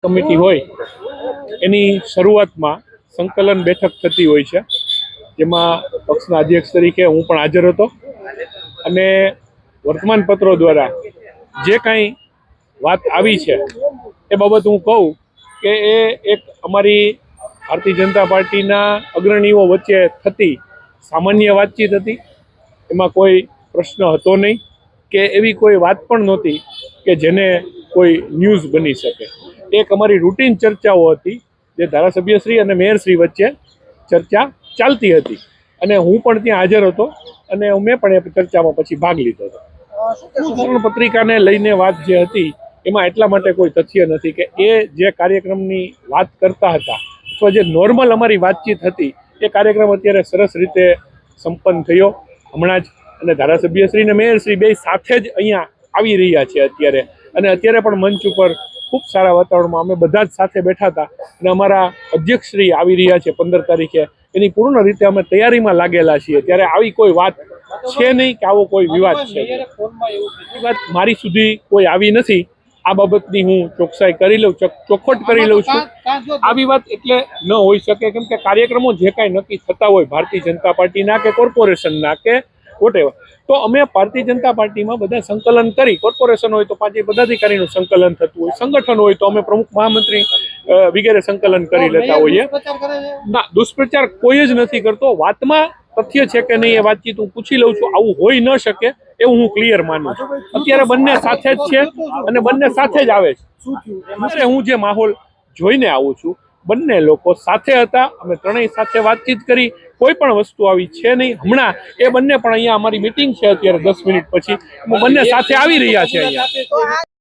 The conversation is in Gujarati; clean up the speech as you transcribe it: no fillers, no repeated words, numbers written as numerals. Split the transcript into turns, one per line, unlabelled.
કમિટી હોય એની શરૂઆતમાં સંકલન બેઠક થતી હોય છે, જેમાં પક્ષના અધ્યક્ષ તરીકે હું પણ હાજર હતો અને વર્તમાનપત્રો દ્વારા જે કાંઈ વાત આવી છે એ બાબત હું કહું કે એ એક અમારી ભારતીય જનતા પાર્ટીના અગ્રણીઓ વચ્ચે થતી સામાન્ય વાતચીત હતી। એમાં કોઈ પ્રશ્ન હતો નહીં કે એવી કોઈ વાત પણ નહોતી કે જેને કોઈ ન્યૂઝ બની શકે। એક અમારી રૂટીન ચર્ચાઓ હતી જે ધારાસભ્યશ્રી અને મેયરશ્રી વચ્ચે ચર્ચા ચાલતી હતી અને હું પણ ત્યાં હાજર હતો અને મેં પણ એ ચર્ચામાં પછી ભાગ લીધો હતો। પત્રિકાને લઈને વાત જે હતી એમાં એટલા માટે કોઈ તથ્ય નથી કે એ જે કાર્યક્રમની વાત કરતા હતા અથવા જે નોર્મલ અમારી વાતચીત હતી એ કાર્યક્રમ અત્યારે સરસ રીતે સંપન્ન થયો હમણાં જ, અને ધારાસભ્યશ્રી અને મેયરશ્રી બે સાથે જ અહીંયા આવી રહ્યા છે અત્યારે, અને અત્યારે પણ મંચ ઉપર ખૂબ સારા વાતાવરણમાં અમે બધા જ સાથે બેઠા હતા અને અમારા અધ્યક્ષશ્રી આવી રહ્યા છે 15 તારીખે, એની પૂર્ણ રીતે અમે તૈયારીમાં લાગેલા છીએ। ત્યારે આવી કોઈ વાત છે નહીં કે આવો કોઈ વિવાદ છે, એ વાત મારી સુધી કોઈ આવી નથી। આ બાબતની હું ચોકસાઈ કરી લઉં, ચોખવટ કરી લઉં છું। આવી વાત એટલે ન હોઈ શકે, કેમ કે કાર્યક્રમો જે કાંઈ નક્કી થતા હોય ભારતીય જનતા પાર્ટીના કે કોર્પોરેશનના કે વોટેવર, તો અમે ભારતીય જનતા પાર્ટીમાં બધા સંકલન કરી, કોર્પોરેશન હોય તો 5 પદાધિકારીનું સંકલન થતું હોય, સંગઠન હોય તો અમે પ્રમુખ મહામંત્રી વગેરે સંકલન કરી લેતા હોઈએ। ના, દુષ્પ્રચાર કોઈ જ નથી કરતો। વાતમાં તથ્ય છે કે નહીં એ વાતચીત હું પૂછી લઉં છું, આવું હોઈ ન શકે એવું હું ક્લિયર માનું છું। અત્યારે બંને સાથે જ છે અને બંને સાથે જ આવે છે। હું જે માહોલ જોઈને આવું છું, બંને લોકો સાથે હતા, અમે ત્રણેય સાથે વાતચીત કરી, કોઈ પણ વસ્તુ આવી છે નહીં। હમણાં એ બંને પણ અહીંયા અમારી મીટિંગ છે અત્યારે 10 મિનિટ પછી બંને સાથે આવી રહ્યા છે અહીંયા।